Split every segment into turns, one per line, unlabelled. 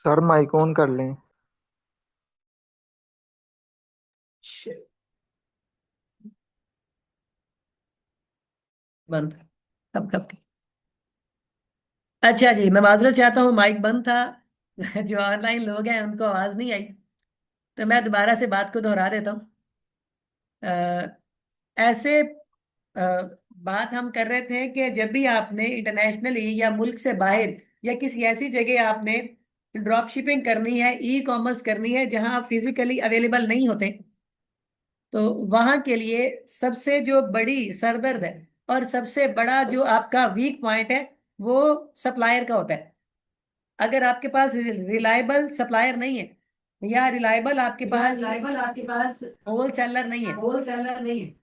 Sir mic on कर लें।
श- बंद। कब कब की? अच्छा जी, मैं माजरत चाहता हूँ, माइक बंद था। जो ऑनलाइन लोग हैं उनको आवाज नहीं आई, तो मैं दोबारा से बात को दोहरा देता हूँ। ऐसे बात हम कर रहे थे कि जब भी आपने इंटरनेशनली या मुल्क से बाहर या किसी ऐसी जगह आपने ड्रॉप शिपिंग करनी है, ई कॉमर्स करनी है जहां आप फिजिकली अवेलेबल नहीं होते, तो वहां के लिए सबसे जो बड़ी सरदर्द है और सबसे बड़ा जो आपका वीक पॉइंट है, वो सप्लायर का होता है। अगर आपके पास रिलायबल सप्लायर नहीं है या रिलायबल आपके पास होल सेलर नहीं है,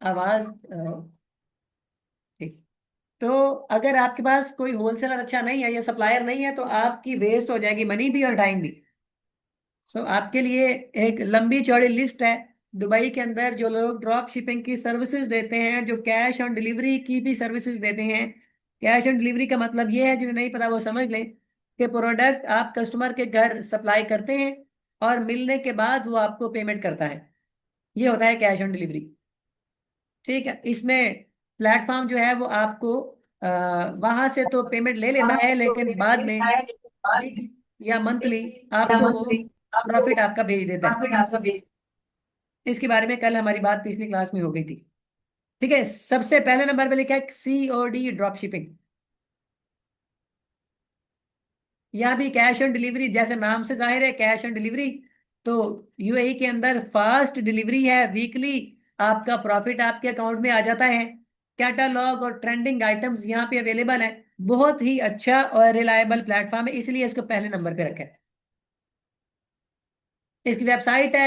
आवाज ठीक। तो अगर आपके पास कोई होलसेलर अच्छा नहीं है या सप्लायर नहीं है, तो आपकी वेस्ट हो जाएगी, मनी भी और टाइम भी। सो आपके लिए एक लंबी चौड़ी लिस्ट है। दुबई के अंदर जो लोग ड्रॉप शिपिंग की सर्विसेज देते हैं, जो कैश ऑन डिलीवरी की भी सर्विसेज देते हैं। कैश ऑन डिलीवरी का मतलब ये है, जिन्हें नहीं पता वो समझ लें कि प्रोडक्ट आप कस्टमर के घर सप्लाई करते हैं और मिलने के बाद वो आपको पेमेंट करता है। ये होता है कैश ऑन डिलीवरी। ठीक है, इसमें प्लेटफॉर्म जो है वो आपको वहां से तो पेमेंट ले लेता है, लेकिन बाद में वीकली या मंथली आपको वो प्रॉफिट आपका भेज देता है। इसके बारे में कल हमारी बात पिछली क्लास में हो गई थी। ठीक है, सबसे पहले नंबर पे लिखा है COD ड्रॉप शिपिंग। यहाँ भी कैश ऑन डिलीवरी, जैसे नाम से जाहिर है कैश ऑन डिलीवरी। तो यूएई के अंदर फास्ट डिलीवरी है, वीकली आपका प्रॉफिट आपके अकाउंट में आ जाता है। कैटालॉग और ट्रेंडिंग आइटम्स यहाँ पे अवेलेबल है। बहुत ही अच्छा और रिलायबल प्लेटफॉर्म है, इसलिए इसको पहले नंबर पे रखा है। इसकी वेबसाइट है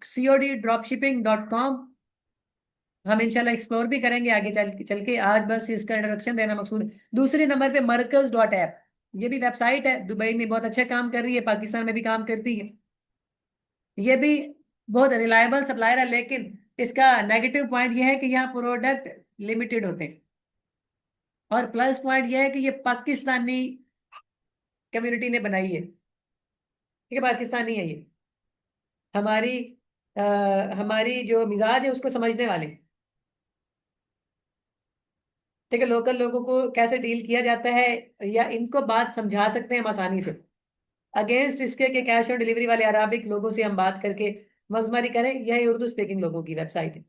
COD dropshipping.com। हम इंशाल्लाह एक्सप्लोर भी करेंगे आगे चल के, आज बस इसका इंट्रोडक्शन देना मकसूद है। दूसरे नंबर पे मरकज.ऐप। ये भी वेबसाइट है, दुबई में बहुत अच्छा काम कर रही है, पाकिस्तान में भी काम करती है। ये भी बहुत रिलायबल सप्लायर है, लेकिन इसका नेगेटिव पॉइंट ये है कि यहाँ प्रोडक्ट लिमिटेड होते हैं। और प्लस पॉइंट ये है कि ये पाकिस्तानी कम्युनिटी ने बनाई है। ठीक है, पाकिस्तानी है ये। हमारी आ, हमारी जो मिजाज है उसको समझने वाले हैं। ठीक है, लोकल लोगों को कैसे डील किया जाता है या इनको बात समझा सकते हैं हम आसानी से, अगेंस्ट इसके कि कैश ऑन डिलीवरी वाले अराबिक लोगों से हम बात करके मगजमारी करें। यही उर्दू स्पीकिंग लोगों की वेबसाइट है।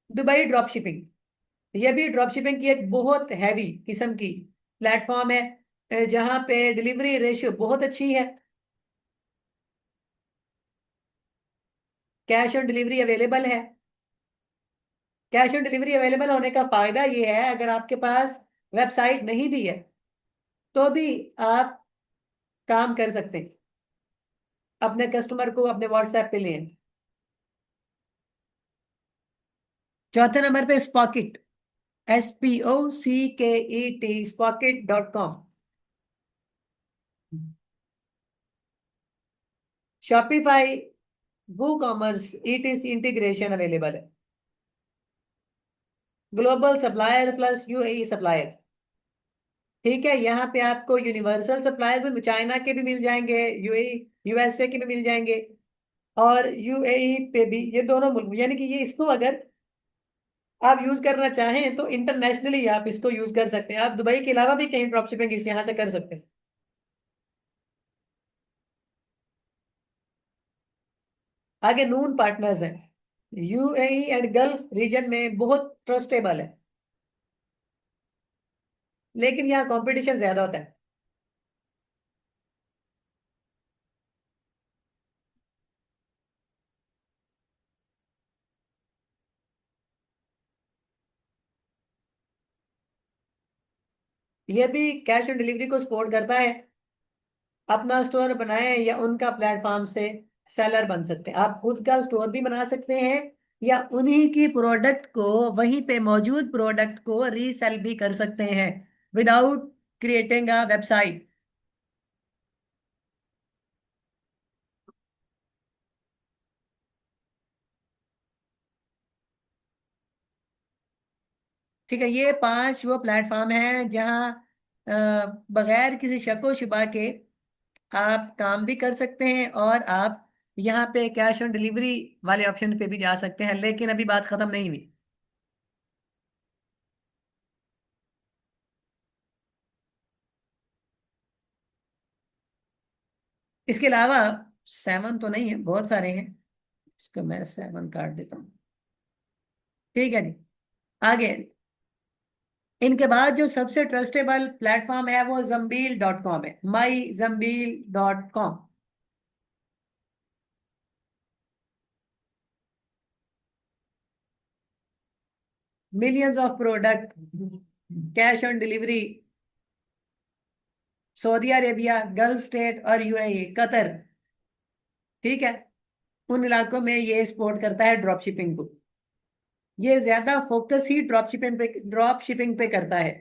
दुबई ड्रॉप शिपिंग, यह भी ड्रॉप शिपिंग की एक बहुत हैवी किस्म की प्लेटफॉर्म है, जहां पे डिलीवरी रेशियो बहुत अच्छी है। कैश ऑन डिलीवरी अवेलेबल है। कैश ऑन डिलीवरी अवेलेबल होने का फायदा ये है, अगर आपके पास वेबसाइट नहीं भी है तो भी आप काम कर सकते हैं, अपने कस्टमर को अपने व्हाट्सएप पे लें। चौथे नंबर पे स्पॉकेट, SPOCKET, स्पॉकेट.com। शॉपिफाई, वो कॉमर्स ETC इंटीग्रेशन अवेलेबल है। Global supplier plus UAE supplier. ठीक है, यहाँ पे आपको यूनिवर्सल सप्लायर भी चाइना के भी मिल जाएंगे, UAE USA के भी मिल जाएंगे, और UAE पे भी। ये दोनों मुल्क, यानी कि ये इसको अगर आप यूज करना चाहें तो इंटरनेशनली आप इसको यूज कर सकते हैं। आप दुबई के अलावा भी कहीं ड्रॉप शिपिंग इस यहाँ से कर सकते हैं। आगे नून पार्टनर्स हैं, UAE एंड गल्फ रीजन में बहुत ट्रस्टेबल है, लेकिन यहाँ कंपटीशन ज्यादा होता है। ये भी कैश ऑन डिलीवरी को सपोर्ट करता है। अपना स्टोर बनाएं या उनका प्लेटफॉर्म से सेलर बन सकते हैं। आप खुद का स्टोर भी बना सकते हैं या उन्हीं की प्रोडक्ट को, वहीं पे मौजूद प्रोडक्ट को रीसेल भी कर सकते हैं विदाउट क्रिएटिंग अ वेबसाइट। ठीक है, ये 5 वो प्लेटफॉर्म हैं जहां बगैर किसी शक व शुबा के आप काम भी कर सकते हैं, और आप यहाँ पे कैश ऑन डिलीवरी वाले ऑप्शन पे भी जा सकते हैं, लेकिन अभी बात खत्म नहीं हुई। इसके अलावा 7 तो नहीं है, बहुत सारे हैं। इसको मैं 7 काट देता हूँ। ठीक है जी। आगे, इनके बाद जो सबसे ट्रस्टेबल प्लेटफॉर्म है वो जम्बील.com है, माई जम्बील.com। Millions of product, cash on delivery, Saudi Arabia, Gulf state और यूएई, कतर। ठीक है, उन इलाकों में ये सपोर्ट करता है ड्रॉप शिपिंग को। ये ज्यादा फोकस ही ड्रॉप शिपिंग पे करता है।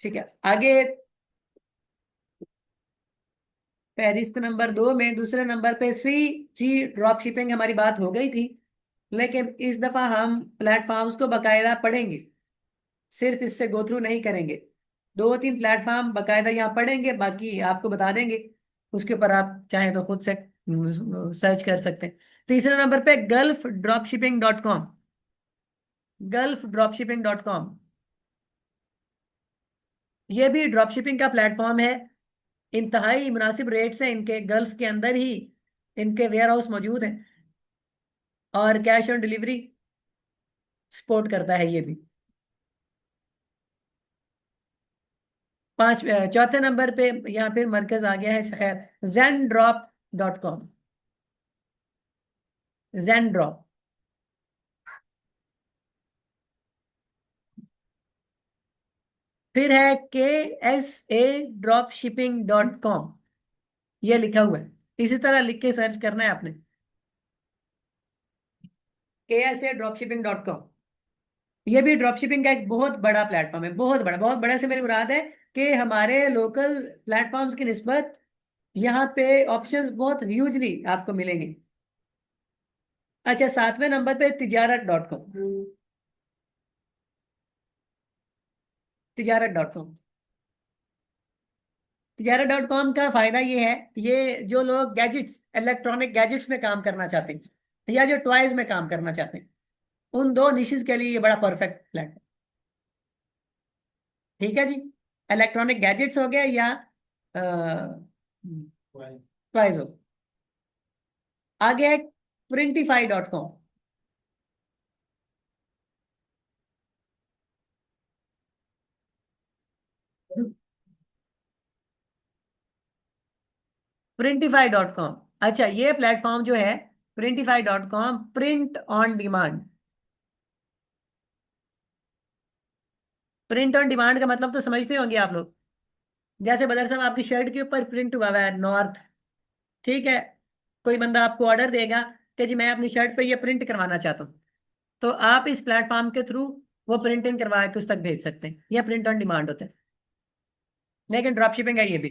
ठीक है, आगे। फहरिस्त नंबर 2 में दूसरे नंबर पे सी जी ड्रॉप शिपिंग, हमारी बात हो गई थी, लेकिन इस दफा हम प्लेटफॉर्म्स को बकायदा पढ़ेंगे, सिर्फ इससे गो थ्रू नहीं करेंगे। 2-3 प्लेटफॉर्म बकायदा यहाँ पढ़ेंगे, बाकी आपको बता देंगे। उसके ऊपर आप चाहें तो खुद से सर्च कर सकते हैं। तीसरे नंबर पे gulfdropshipping.com, gulfdropshipping.com। ये भी ड्रॉप शिपिंग का प्लेटफॉर्म है। इंतहाई मुनासिब रेट्स हैं इनके, गल्फ के अंदर ही इनके वेयर हाउस मौजूद हैं, और कैश ऑन डिलीवरी सपोर्ट करता है ये भी। चौथे नंबर पे यहाँ फिर मरकज आ गया है खैर, zen drop.com, zen drop। फिर है KSA dropshipping.com, ये लिखा हुआ है, इसी तरह लिख के सर्च करना है आपने, KSA dropshipping.com। ये भी ड्रॉप शिपिंग का एक बहुत बड़ा प्लेटफॉर्म है, बहुत बड़ा। बहुत बड़ा से मेरी मुराद है कि हमारे लोकल प्लेटफॉर्म्स की निस्बत यहाँ पे ऑप्शंस बहुत ह्यूजली आपको मिलेंगे। अच्छा, 7वें नंबर पे तिजारत.com, तिजारत.com। तिजारत.com का फायदा ये है, ये जो लोग गैजेट्स, इलेक्ट्रॉनिक गैजेट्स में काम करना चाहते हैं, या जो टॉयज में काम करना चाहते हैं, उन दो निशेस के लिए ये बड़ा परफेक्ट प्लेटफॉर्म। ठीक है जी, इलेक्ट्रॉनिक गैजेट्स हो गया, या टॉयज हो। आगे है प्रिंटिफाई.com। प्रिंटिफाई.com, अच्छा, ये प्लेटफॉर्म जो है Printify dot com, print on demand. Print on demand का मतलब तो समझते होंगे आप लोग। जैसे बदर साहब, आपकी शर्ट के ऊपर प्रिंट हुआ हुआ है नॉर्थ, ठीक है, कोई बंदा आपको ऑर्डर देगा कि जी मैं अपनी शर्ट पे ये प्रिंट करवाना चाहता हूँ, तो आप इस प्लेटफॉर्म के थ्रू वो प्रिंटिंग करवा के उस तक भेज सकते हैं। यह प्रिंट ऑन डिमांड होता है, लेकिन ड्रॉप शिपिंग है ये भी।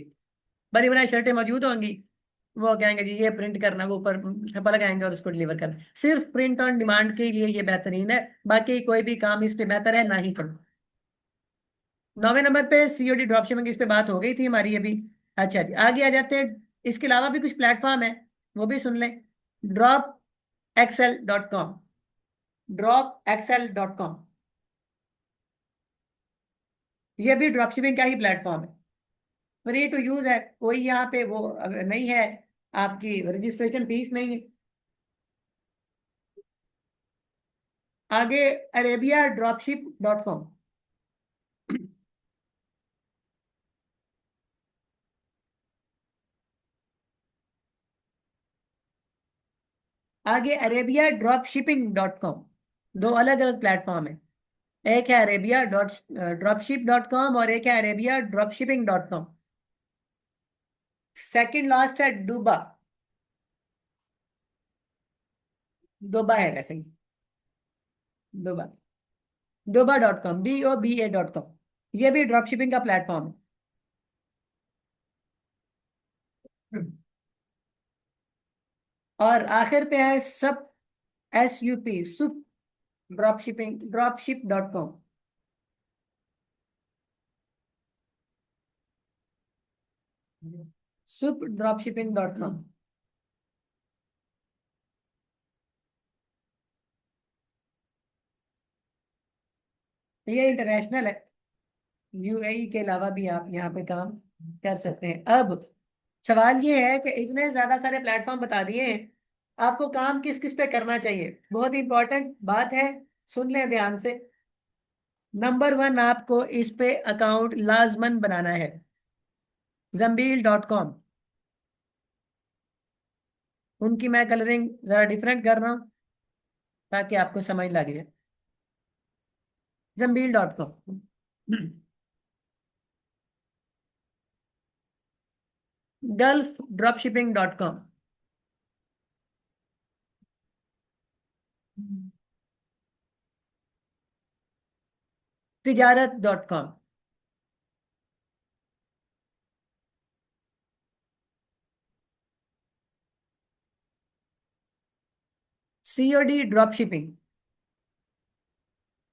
बड़ी बनाई शर्टें मौजूद होंगी, वो कहेंगे जी ये प्रिंट करना, वो ऊपर छपा लगाएंगे और उसको डिलीवर करना। सिर्फ प्रिंट ऑन डिमांड के लिए ये बेहतरीन है, बाकी कोई भी काम इस पे बेहतर है ना ही करो। 9वें नंबर पे सीओडी ड्रॉप शिपिंग, इस पे बात हो गई थी हमारी अभी। अच्छा जी, आगे आ जाते हैं। इसके अलावा भी कुछ प्लेटफॉर्म है, वो भी सुन लें। ड्रॉप एक्सेल.com, ड्रॉप एक्सेल.com, ये भी ड्रॉप शिपिंग का ही प्लेटफॉर्म है। फ्री टू यूज है, कोई यहाँ पे वो नहीं है, आपकी रजिस्ट्रेशन फीस नहीं है। आगे अरेबिया.ड्रॉपशिप.com, आगे अरेबिया.ड्रॉपशिपिंग.com। दो अलग अलग प्लेटफॉर्म है, एक है अरेबिया.ड्रॉपशिप.com और एक है अरेबिया.ड्रॉपशिपिंग.com। सेकंड लास्ट है डूबा, दोबा है वैसे ही, दोबा, दोबा.com, DOBA.com। ये भी ड्रॉप शिपिंग का प्लेटफॉर्म है। और आखिर पे है सब SUP, सुप ड्रॉपशिप.com। sup.dropshipping.com। ये इंटरनेशनल है, UAE के अलावा भी आप यहाँ पे काम कर सकते हैं। अब सवाल ये है कि इतने ज्यादा सारे प्लेटफॉर्म बता दिए हैं, आपको काम किस किस पे करना चाहिए। बहुत इंपॉर्टेंट बात है, सुन लें ध्यान से। नंबर वन, आपको इस पे अकाउंट लाजमन बनाना है, जम्बील.com। उनकी मैं कलरिंग जरा डिफरेंट कर रहा हूँ ताकि आपको समझ लगे। जम्बील.com। gulfdropshipping.com। तिजारत.com। COD ड्रॉपशिपिंग,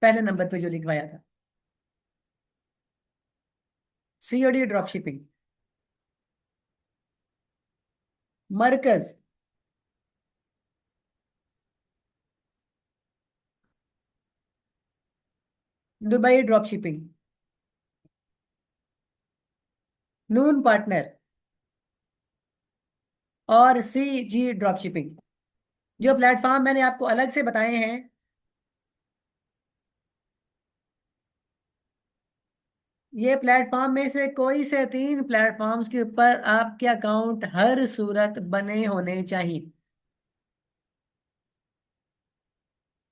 पहले नंबर पे जो लिखवाया था, COD ड्रॉपशिपिंग। मरकज, दुबई ड्रॉपशिपिंग। नून पार्टनर और CG ड्रॉपशिपिंग। जो प्लेटफॉर्म मैंने आपको अलग से बताए हैं, ये प्लेटफॉर्म में से कोई से तीन प्लेटफॉर्म्स के ऊपर आपके अकाउंट हर सूरत बने होने चाहिए।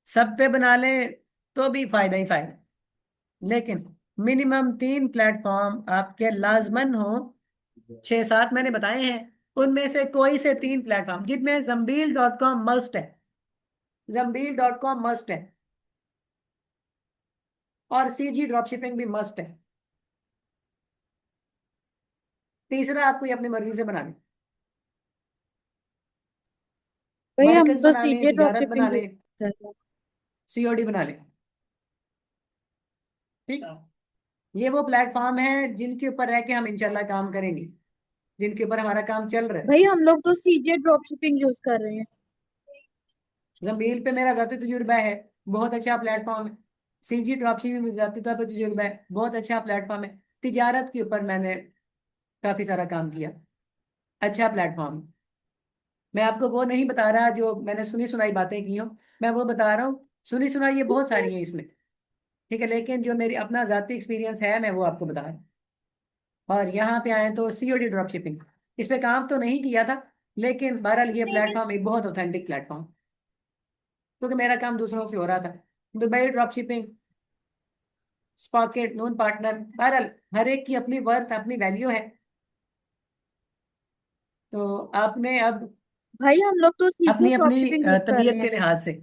सब पे बना लें तो भी फायदा ही फायदा, लेकिन मिनिमम तीन प्लेटफॉर्म आपके लाजमन हो। 6-7 मैंने बताए हैं, उनमें से कोई से तीन प्लेटफॉर्म, जिनमें जम्बील.com मस्ट है, जम्बील.com मस्ट है, और CG ड्रॉपशिपिंग भी मस्ट है। तीसरा आपको ये अपनी मर्जी से बना लें,
भाई हम
मरकज
तो
बना लें,
सीजे ड्रॉप
तिजारत बना
शिपिंग यूज
लें,
कर रहे हैं।
COD बना लें। ठीक, ये वो प्लेटफॉर्म है जिनके ऊपर रह के हम इंशाल्लाह काम करेंगे, जिनके ऊपर हमारा काम चल रहा है।
भाई हम लोग तो सीजे ड्रॉप शिपिंग यूज कर रहे हैं।
जमील पे मेरा जाती तजुर्बा है, बहुत अच्छा प्लेटफॉर्म है। CG ड्रॉपशिपिंग में जाती तौर पर तजुर्बा है, बहुत अच्छा प्लेटफॉर्म है। तिजारत के ऊपर मैंने काफी सारा काम किया, अच्छा प्लेटफॉर्म। मैं आपको वो नहीं बता रहा जो मैंने सुनी सुनाई बातें की हो, मैं वो बता रहा हूँ, सुनी सुनाई ये बहुत सारी है इसमें। ठीक है, लेकिन जो मेरी अपना जाती एक्सपीरियंस है मैं वो आपको बता रहा हूँ। और यहाँ पे आए तो COD ड्रॉप शिपिंग, इस पे काम तो नहीं किया था, लेकिन बहरहाल ये प्लेटफॉर्म एक बहुत ऑथेंटिक प्लेटफॉर्म, क्योंकि मेरा काम दूसरों से हो रहा था। दुबई ड्रॉप शिपिंग, स्पॉकेट, नून पार्टनर, बहरहाल हर एक की अपनी वर्थ, अपनी वैल्यू है। तो आपने अब
भाई हम लोग तो सीजे
अपनी
ड्रॉप
अपनी
शिपिंग यूज कर रहे
तबीयत
हैं।
के लिहाज से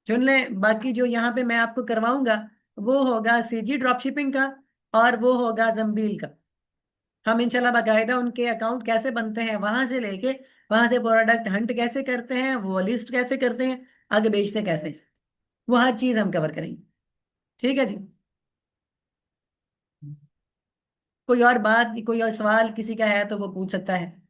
चुन लें। बाकी जो यहाँ पे मैं आपको करवाऊंगा वो होगा CG ड्रॉप शिपिंग का, और वो होगा जम्बील का। हम इंशाल्लाह बाकायदा उनके अकाउंट कैसे बनते हैं वहां से लेके, वहां से प्रोडक्ट हंट कैसे करते हैं, वो लिस्ट कैसे करते हैं, आगे बेचते कैसे, वो हर चीज हम कवर करेंगे। ठीक है जी। कोई और बात, कोई और सवाल किसी का है तो वो पूछ सकता है।